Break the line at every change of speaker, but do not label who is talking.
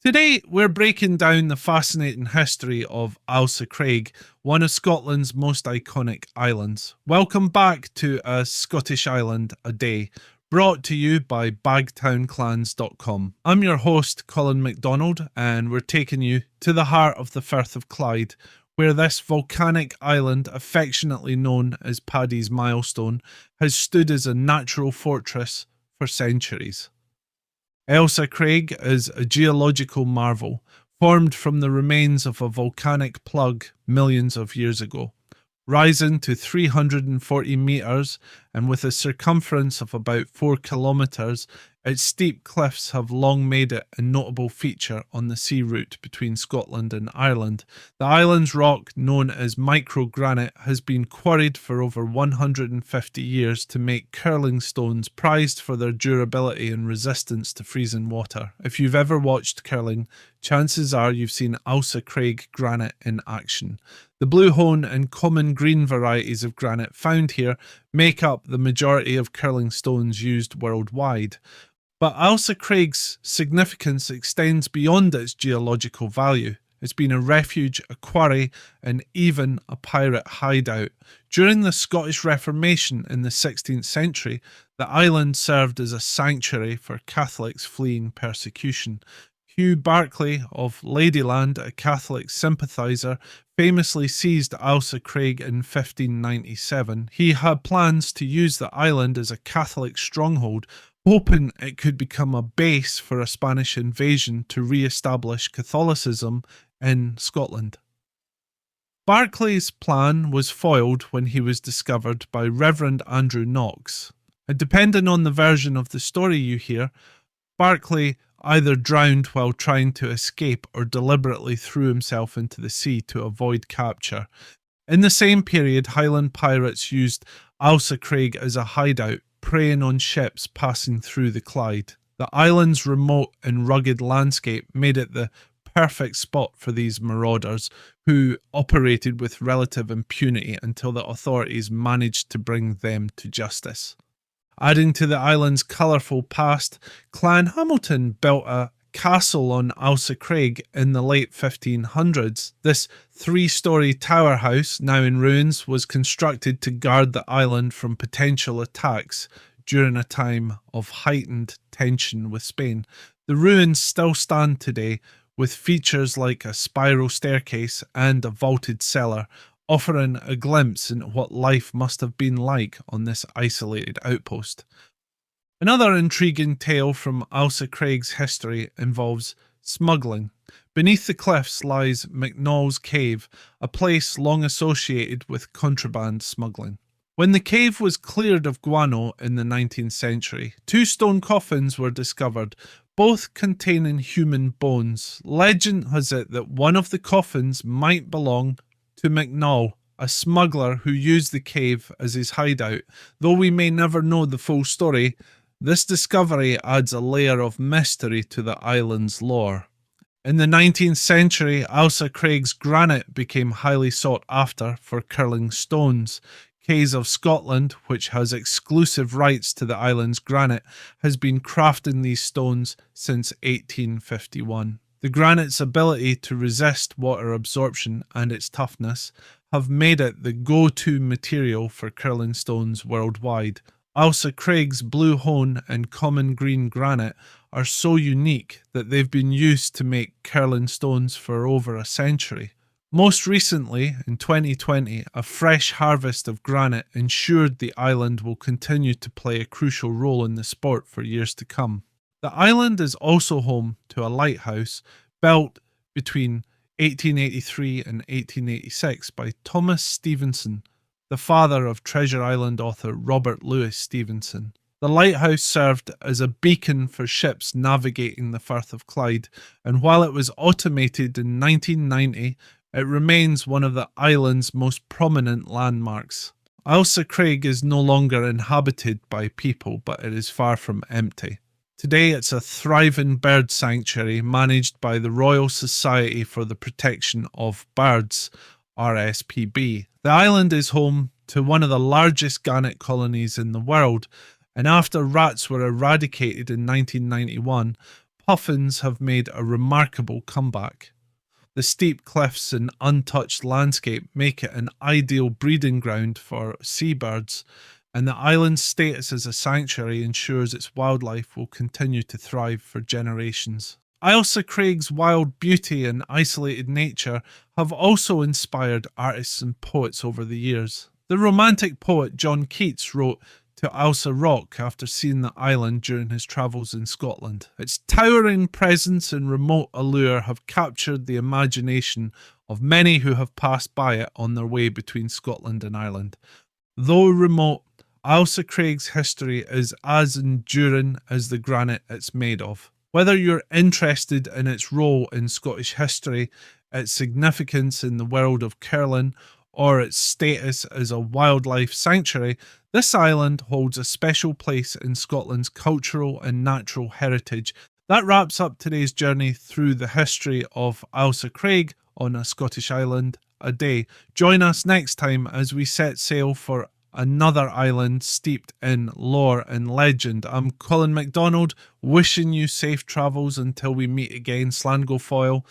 Today, we're breaking down the fascinating history of Ailsa Craig, one of Scotland's most iconic islands. Welcome back to A Scottish Island a Day, brought to you by bagtownclans.com. I'm your host, Colin MacDonald, and we're taking you to the heart of the Firth of Clyde, where this volcanic island, affectionately known as Paddy's Milestone, has stood as a natural fortress for centuries. Ailsa Craig is a geological marvel, formed from the remains of a volcanic plug millions of years ago. Rising to 340 metres and with a circumference of about 4 kilometres, its steep cliffs have long made it a notable feature on the sea route between Scotland and Ireland. The island's rock, known as microgranite, has been quarried for over 150 years to make curling stones prized for their durability and resistance to freezing water. If you've ever watched curling, chances are you've seen Ailsa Craig granite in action. The blue hone and common green varieties of granite found here make up the majority of curling stones used worldwide. But Ailsa Craig's significance extends beyond its geological value. It's been a refuge, a quarry, and even a pirate hideout. During the Scottish Reformation in the 16th century, the island served as a sanctuary for Catholics fleeing persecution. Hugh Barclay of Ladyland, a Catholic sympathiser, famously seized Ailsa Craig in 1597. He had plans to use the island as a Catholic stronghold, hoping it could become a base for a Spanish invasion to re-establish Catholicism in Scotland. Barclay's plan was foiled when he was discovered by Reverend Andrew Knox. And depending on the version of the story you hear, Barclay either drowned while trying to escape or deliberately threw himself into the sea to avoid capture. In the same period, Highland pirates used Ailsa Craig as a hideout, preying on ships passing through the Clyde. The island's remote and rugged landscape made it the perfect spot for these marauders, who operated with relative impunity until the authorities managed to bring them to justice. Adding to the island's colourful past, Clan Hamilton built a castle on Ailsa Craig in the late 1500s. This 3-storey tower house, now in ruins, was constructed to guard the island from potential attacks during a time of heightened tension with Spain. The ruins still stand today, with features like a spiral staircase and a vaulted cellar, offering a glimpse into what life must have been like on this isolated outpost. Another intriguing tale from Ailsa Craig's history involves smuggling. Beneath the cliffs lies MacNall's Cave, a place long associated with contraband smuggling. When the cave was cleared of guano in the 19th century, 2 stone coffins were discovered, both containing human bones. Legend has it that one of the coffins might belong to MacNall, a smuggler who used the cave as his hideout. Though we may never know the full story, this discovery adds a layer of mystery to the island's lore. In the 19th century, Ailsa Craig's granite became highly sought after for curling stones. Caves of Scotland, which has exclusive rights to the island's granite, has been crafting these stones since 1851. The granite's ability to resist water absorption and its toughness have made it the go-to material for curling stones worldwide. Ailsa Craig's blue hone and common green granite are so unique that they've been used to make curling stones for over a century. Most recently, in 2020, a fresh harvest of granite ensured the island will continue to play a crucial role in the sport for years to come. The island is also home to a lighthouse built between 1883 and 1886 by Thomas Stevenson, the father of Treasure Island author Robert Louis Stevenson. The lighthouse served as a beacon for ships navigating the Firth of Clyde, and while it was automated in 1990, it remains one of the island's most prominent landmarks. Ailsa Craig is no longer inhabited by people, but it is far from empty. Today it's a thriving bird sanctuary managed by the Royal Society for the Protection of Birds, RSPB. The island is home to one of the largest gannet colonies in the world, and after rats were eradicated in 1991, puffins have made a remarkable comeback. The steep cliffs and untouched landscape make it an ideal breeding ground for seabirds, and the island's status as a sanctuary ensures its wildlife will continue to thrive for generations. Ailsa Craig's wild beauty and isolated nature have also inspired artists and poets over the years. The romantic poet John Keats wrote to Ailsa Rock after seeing the island during his travels in Scotland. Its towering presence and remote allure have captured the imagination of many who have passed by it on their way between Scotland and Ireland. Though remote, Ailsa Craig's history is as enduring as the granite it's made of. Whether you're interested in its role in Scottish history, its significance in the world of curling, or its status as a wildlife sanctuary, this island holds a special place in Scotland's cultural and natural heritage. That wraps up today's journey through the history of Ailsa Craig on A Scottish Island a Day. Join us next time as we set sail for another island steeped in lore and legend. I'm Colin MacDonald, wishing you safe travels until we meet again. Slán go foil.